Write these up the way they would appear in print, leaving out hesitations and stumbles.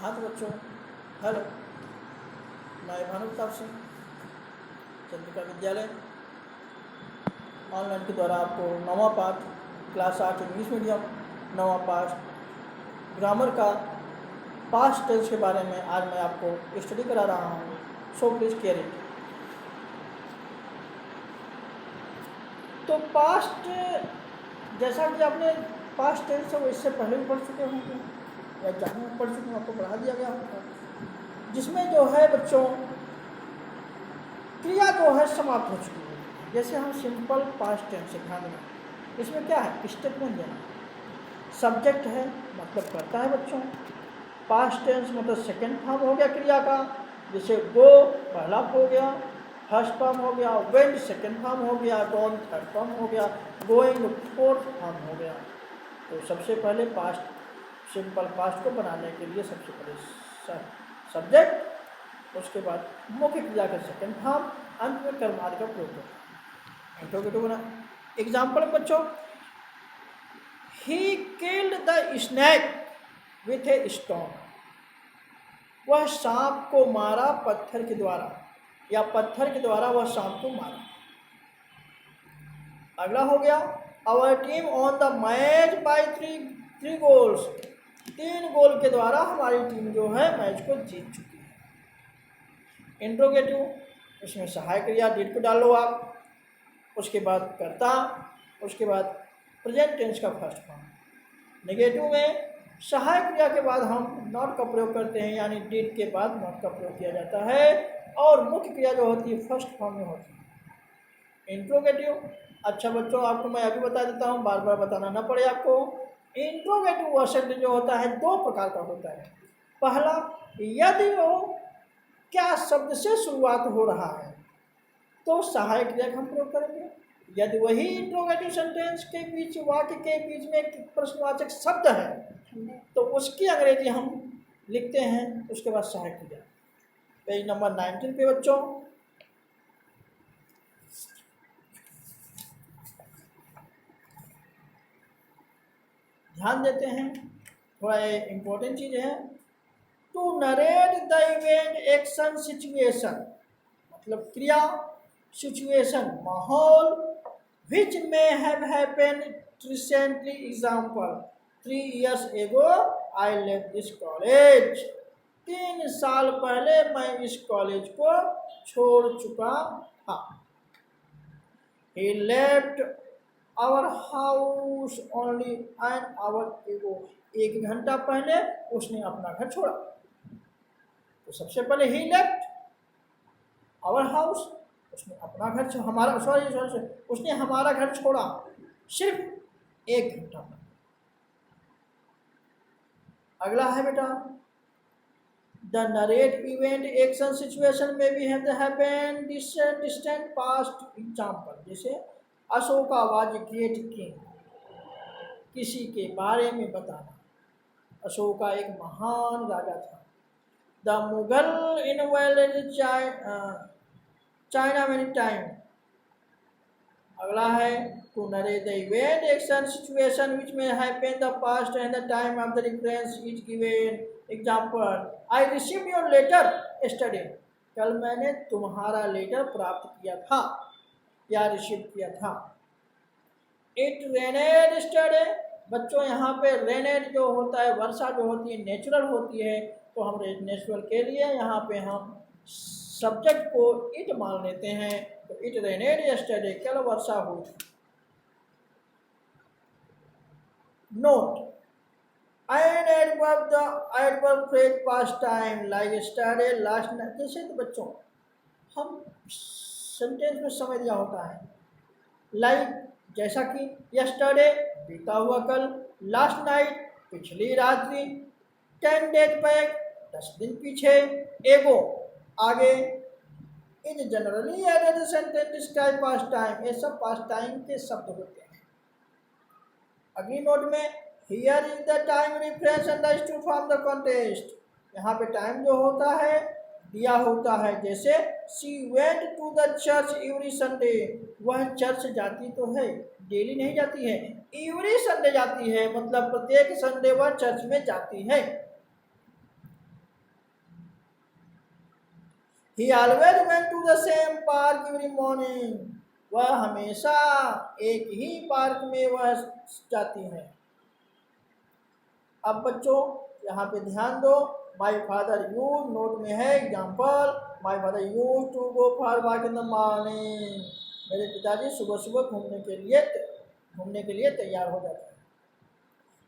हाँ तो बच्चों, हेलो, मैं भानु प्रताप सिंह, चंद्रिका विद्यालय ऑनलाइन के द्वारा आपको 9वां पाठ क्लास 8 इंग्लिश मीडियम 9वां पाठ ग्रामर का पास्ट टेंस के बारे में आज मैं आपको स्टडी करा रहा हूँ। So please care it. तो पास्ट, जैसा कि आपने पास्ट टेंस है वो इससे पहले भी पढ़ चुके होंगे या एग्जाम में पढ़ चुके हैं, आपको पढ़ा दिया गया होगा, जिसमें जो है बच्चों क्रिया जो है समाप्त हो चुकी है। जैसे हम सिंपल पास्ट टेंस से ध्यान दें, इसमें क्या है, स्टेटमेंट देना, सब्जेक्ट है मतलब करता है बच्चों, पास्ट टेंस मतलब सेकेंड फॉर्म हो गया क्रिया का, जैसे गो पहला हो गया, फर्स्ट फॉर्म हो गया, वेंट सेकेंड फॉर्म हो गया, गॉन थर्ड फॉर्म हो गया, गोइंग फोर्थ फॉर्म हो गया। तो सबसे पहले पास्ट, सिंपल पास्ट को बनाने के लिए सबसे पहले सब्जेक्ट, उसके बाद मुख्य क्रिया का सेकेंड फॉर्म, अंत में कर्मधारय का प्रयोग होता है। इंट्रोगेटिव बना। एग्जाम्पल बच्चों, he killed the snake with a stone. वह सांप को मारा पत्थर के द्वारा, या पत्थर के द्वारा वह सांप को मारा। अगला हो गया, our team on the match by three goals. 3 goal के द्वारा हमारी टीम जो है मैच को जीत चुकी है। इंट्रोगेटिव, उसमें सहायक क्रिया डिड को डालो आप, उसके बाद कर्ता, उसके बाद प्रेजेंट टेंस का फर्स्ट फॉर्म। नेगेटिव में सहायक क्रिया के बाद हम नॉट का प्रयोग करते हैं, यानी डिड के बाद नॉट का प्रयोग किया जाता है, और मुख्य क्रिया जो होती है फर्स्ट फॉर्म में होती है। इंट्रोगेटिव, अच्छा बच्चों आपको मैं अभी बता देता हूँ, बार बार बताना ना पड़े आपको। इंट्रोगेटिव वह शब्द जो होता है 2 प्रकार का होता है। पहला, यदि वो क्या शब्द से शुरुआत हो रहा है तो सहायक क्रिया का हम प्रयोग करेंगे। यदि वही इंट्रोगेटिव सेंटेंस के बीच, वाक्य के बीच में एक प्रश्नवाचक शब्द है तो उसकी अंग्रेजी हम लिखते हैं, उसके बाद सहायक क्रिया। पेज नंबर 19 पे बच्चों, ध्यान देते हैं, थोड़ा ये इम्पोर्टेंट चीज़ है। To narrate the event action situation, मतलब क्रिया, सिचुएशन माहौल, विच में have happened recently. Example, 3 years ago I left this college. 3 साल पहले मैं इस कॉलेज को छोड़ चुका था। He left our house only an hour ago। 1 घंटा पहले उसने अपना घर छोड़ा। तो सबसे पहले he left our house, उसने अपना घर, हमारा सॉरी उसने हमारा घर छोड़ा सिर्फ 1 घंटा पहले। अगला है बेटा, the narrate event action situation में भी है हैपेंड डिस्टेंट पास्ट। एग्जाम्पल, जैसे अशोकावाज ग्रेट किंग, किसी के बारे में बताना, अशोका एक महान राजा था। The Mughal invaded China many time. अगला है, to narrate the event action situation which में happen the past and the time of the reference is given. Example, I received your letter yesterday. कल मैंने तुम्हारा लेटर प्राप्त किया था या रिसीव किया था। It rained yesterday. बच्चों यहाँ पे रेनेड जो होता है, वर्षा जो होती है नेचुरल होती है, तो हम नेचुरल के लिए यहाँ पे हम सब्जेक्ट को इट मान लेते हैं। तो इट रेनेड यस्टरडे, कल वर्षा हुई। Note, and adverb the adverb phrase past time like yesterday last night. जैसे तो बच्चों हम सेंटेंस में समझ दिया होता है, लाइक जैसा कि यस्टरडे बीता हुआ कल, लास्ट नाइट पिछली रात्रि, 10 days बैक 10 दिन पीछे, एगो आगे। Is generally added sentence describe past time. ये सब पास्ट टाइम के शब्द होते हैं। अगली नोट में, here is the time reference understood from the context. यहाँ पे टाइम जो होता है दिया होता है, जैसे she went to the church every Sunday. वह चर्च जाती तो है, डेली नहीं जाती है, एवरी संडे जाती है, मतलब प्रत्येक संडे वह चर्च में जाती है। He always went to the same park every morning, वह हमेशा एक ही पार्क में वह जाती है। अब बच्चों यहाँ पे ध्यान दो, माई फादर यूज, नोट में है example, my father use to go for walk in the morning, मेरे पिताजी सुबह सुबह घूमने के लिए तैयार हो जाते हैं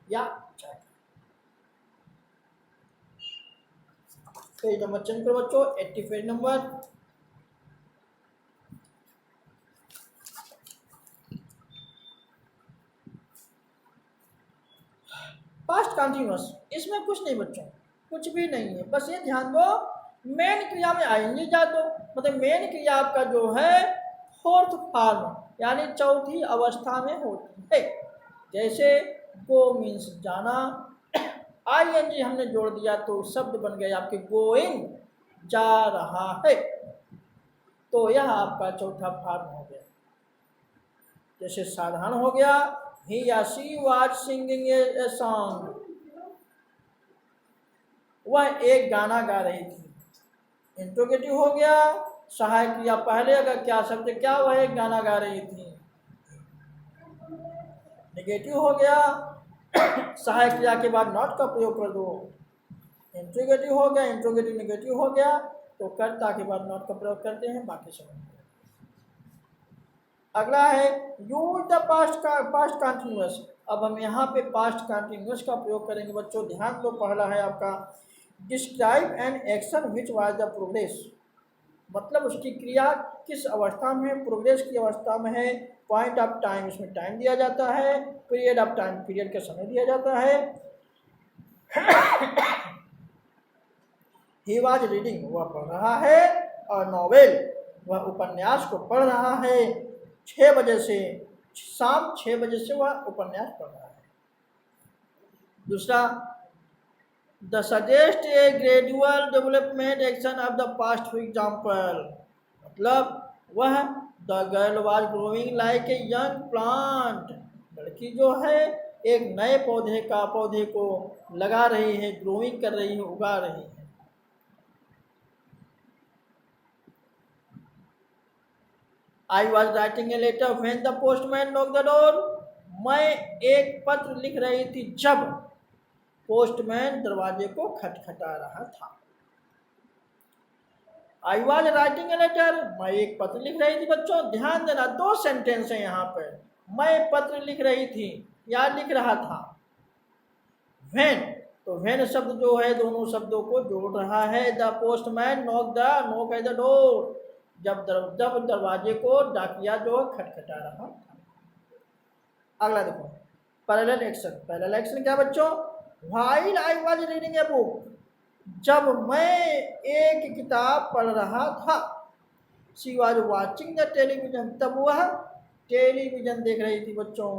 या जाते हैं। पेज नंबर चेंज करो बच्चों, 80 पेज नंबर। पास्ट कंटिन्यूअस, इसमें कुछ नहीं बच्चों, कुछ भी नहीं है, बस ये ध्यान दो मेन क्रिया में आएंगे जा दो, मतलब मेन क्रिया आपका जो है फोर्थ फॉर्म यानी चौथी अवस्था में होती है। जैसे गो मीन्स जाना, आईएनजी हमने जोड़ दिया तो शब्द बन गए आपके गोइंग, जा रहा है, तो यह आपका चौथा फॉर्म हो गया। जैसे साधारण हो गया, he या she was singing a song, वह एक गाना गा रही थी। इंट्रोगेटिव हो गया, सहायक क्रिया पहले अगर क्या शब्द क्या, वह एक गाना गा रही थी। नेगेटिव हो गया, सहायक क्रिया के बाद नॉट का प्रयोग कर दो। इंट्रोगेटिव हो गया, इंट्रोगेटिव नेगेटिव हो गया तो कर्ता के बाद नॉट का प्रयोग करते हैं, बाकी सब। अगला है यूज द पास्ट कंटिन्यूअस। अब हम यहाँ पे पास्ट कंटिन्यूअस का प्रयोग करेंगे बच्चों, ध्यान दो। पहला है आपका describe an action which was the progress, मतलब उसकी क्रिया किस अवस्था में, प्रोग्रेस की अवस्था में है। पॉइंट ऑफ टाइम, इसमें टाइम दिया जाता है। पीरियड ऑफ टाइम, पीरियड का समय दिया जाता है। ही वॉज रीडिंग, वह पढ़ रहा है। और नॉवेल, वह उपन्यास को पढ़ रहा है। 6 बजे से, शाम 6 बजे से वह उपन्यास पढ़ रहा है। दूसरा, the suggest A gradual development action of the past, for example, मतलब वह the girl was growing like a young plant, लड़की जो है एक नए पौधे को लगा रही है, ग्रोइंग कर रही है, उगा रही है। I was writing a letter when the postman knocked the door, मैं एक पत्र लिख रही थी जब पोस्टमैन दरवाजे को खटखटा रहा था। I was writing a letter, मैं एक पत्र लिख रही थी। बच्चों ध्यान देना, 2 सेंटेंस है यहाँ पर, मैं पत्र लिख रही थी या लिख रहा था। when, तो when शब्द जो है दोनों शब्दों को जोड़ रहा है। The postman knock at the door, जब दरवाजे को डाकिया जो खटखटा रहा था। अगला देखो, पैरेलल एक्शन। पैरेलल एक्शन क्या बच्चों, while I was reading a book, जब मैं एक किताब पढ़ रहा था। She was watching the television, तब वह टेलीविजन देख रही थी। बच्चों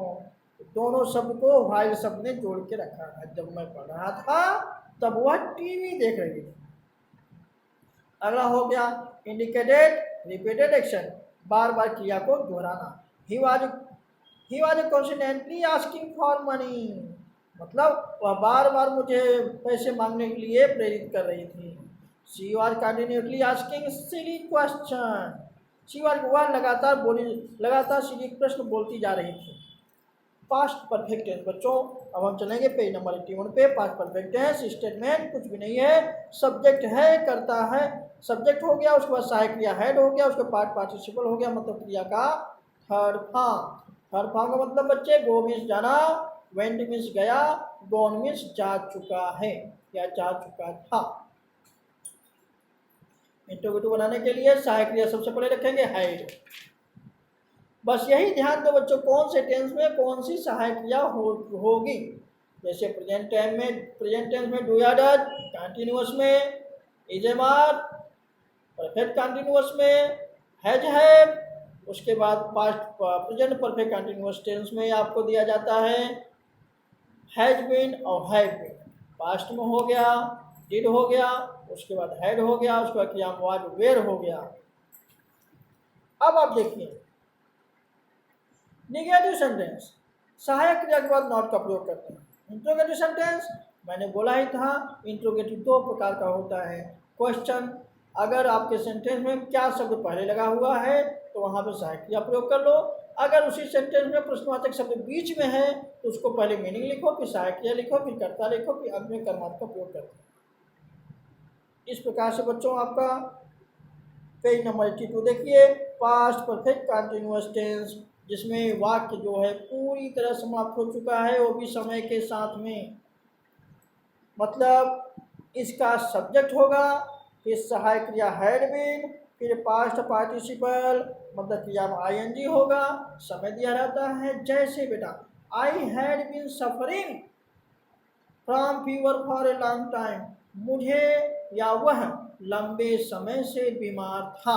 दोनों शब्द को व्हाइल शब्द ने जोड़ के रखा है, जब मैं पढ़ रहा था तब वह टीवी देख रही थी। अगला हो गया इंडिकेटेड रिपीटेड एक्शन, बार बार क्रिया को दोहराना। He was constantly asking for money, मतलब वह बार बार मुझे पैसे मांगने के लिए प्रेरित कर रही थी। She was continuously asking silly question, वह लगातार सिली प्रश्न बोलती जा रही थी। पास्ट परफेक्ट टेंस बच्चों, अब हम चलेंगे पेज नंबर 81 पे। पास्ट परफेक्ट टेंस स्टेटमेंट कुछ भी नहीं है, सब्जेक्ट है, करता है, सब्जेक्ट हो गया, उसके बाद सहायक क्रिया हेड हो गया, उसके बाद पार्टिसिपल हो गया, मतलब क्रिया का थर्ड फॉर्म। थर्ड फॉर्म का मतलब बच्चे, गो मीन्स जाना, वेंट मीन्स गया, गॉन मीन्स जा चुका है या जा चुका था। इंट्रोगेटिव बनाने के लिए सहायक क्रिया सबसे पहले रखेंगे हेड। बस यही ध्यान दो बच्चों, कौन से टेंस में कौन सी सहायक क्रिया होगी। जैसे प्रेजेंट टेंस में डू या डज, कंटिन्यूअस में is am are, perfect continuous में हैज हैव, उसके बाद past present perfect continuous tense में आपको दिया जाता है हैज बीन और हैव बीन। पास्ट में हो गया डिड हो गया, उसके बाद हैड हो गया, उसके बाद क्रिया वाज वेयर हो गया। अब आप देखिए नेगेटिव सेंटेंस, सहायक क्रिया के बाद नॉट का प्रयोग करते हैं। इंट्रोगेटिव सेंटेंस मैंने बोला ही था, इंट्रोगेटिव 2 प्रकार का होता है, क्वेश्चन अगर आपके सेंटेंस में क्या शब्द पहले लगा हुआ है तो वहाँ पे सहायक क्रिया प्रयोग कर लो। अगर उसी सेंटेंस में प्रश्नवाचक शब्द बीच में है तो उसको पहले मीनिंग लिखो, फिर सहायक क्रिया लिखो, फिर कर्ता लिखो, फिर अंत में कर्मांत का प्रयोग करते हैं। इस प्रकार से बच्चों आपका पेज नंबर 82 देखिए, पास्ट परफेक्ट कंटिन्यूअस टेंस, जिसमें वाक्य जो है पूरी तरह समाप्त हो चुका है, वो भी समय के साथ में। मतलब इसका सब्जेक्ट होगा, फिर सहायक क्रिया हैड बीन, फिर पास्ट पार्टिसिपल मतलब क्रिया में आईएनजी होगा, समय दिया रहता है। जैसे बेटा I had been suffering from fever for a long time, मुझे या वह लंबे समय से बीमार था।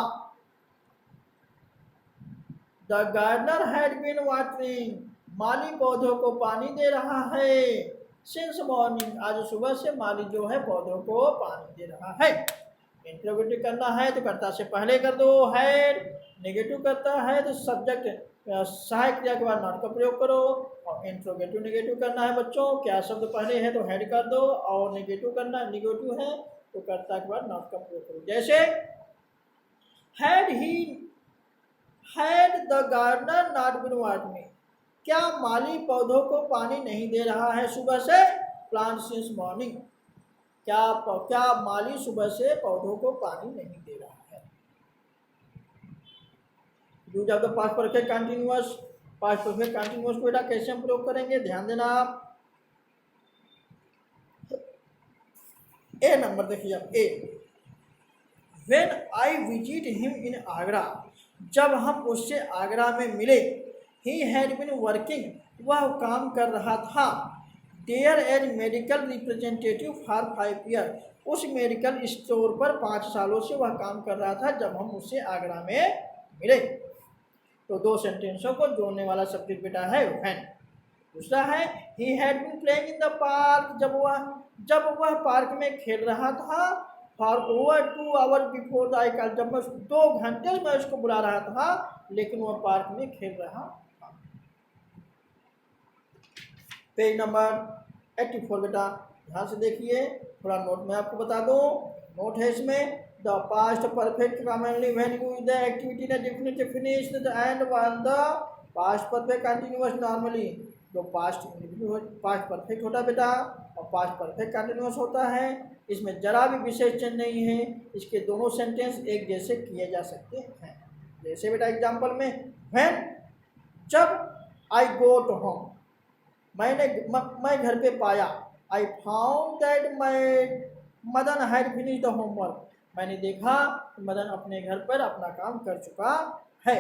The gardener had been watering, माली पौधों को पानी दे रहा है। सिंस मॉर्निंग, आज सुबह से माली जो है पौधों को पानी दे रहा है। इंट्रोगेटिव करना है तो कर्ता से पहले कर दो हैड, नेगेटिव करता है तो सब्जेक्ट सहायक क्रिया के बाद नॉट का प्रयोग करो। और इंट्रोगेटिव नेगेटिव करना है बच्चों, क्या शब्द पहले है तो हेड कर दो, और नेगेटिव करना नेगेटिव है तो कर्ता के बाद नॉट का प्रयोग करो। जैसे had the gardener not been watering, क्या माली पौधों को पानी नहीं दे रहा है सुबह से, प्लांट सिंस मॉर्निंग, क्या माली सुबह से पौधों को पानी नहीं दे रहा है। Use of the past perfect continuous, past perfect continuous को बेटा कैसे हम प्रयोग करेंगे, ध्यान देना आप। ए नंबर देखिए आप, ए when I visit him in Agra, जब हम उससे आगरा में मिले। ही हैड बीन वर्किंग, वह काम कर रहा था। There as medical representative for 5 year, उस मेडिकल स्टोर पर 5 सालों से वह काम कर रहा था जब हम उससे आगरा में मिले। तो दो सेंटेंसों को जोड़ने वाला सब्जेक्ट बेटा है व्हेन। दूसरा है he had been playing in the park, जब वह पार्क में खेल रहा था। For over 2 hour before the I call, जब मैं 2 घंटे मैं उसको बुला रहा था लेकिन वह पार्क में खेल रहा था। पेज नंबर 84 बेटा ध्यान से देखिए, थोड़ा नोट में आपको बता दूं, नोट है इसमें। The past perfect commonly when you the activity the definitely finished the end one the past perfect continuous normally. जो पास्ट परफेक्ट होता है बेटा और पास्ट परफेक्ट कंटिन्यूअस होता है, इसमें जरा भी विशेष चिन्ह नहीं है, इसके दोनों सेंटेंस एक जैसे किए जा सकते हैं। जैसे बेटा एग्जांपल में व्हेन, जब आई गो टू होम, मैं घर पे पाया। I found that Madan had finished the homework, मैंने देखा कि मदन अपने घर पर अपना काम कर चुका है।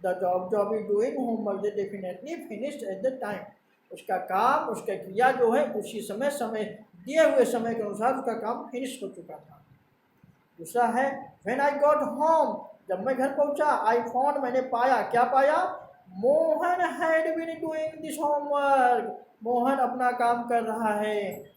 The job is doing homework they definitely finished at the time, उसका काम, उसका क्रिया जो है उसी समय दिए हुए समय के अनुसार उसका काम फिनिश हो चुका था। दूसरा है व्हेन आई गॉट होम, जब मैं घर पहुंचा। आई फाउंड, मैंने पाया, क्या पाया, Mohan had been doing this homework, Mohan अपना काम कर रहा है।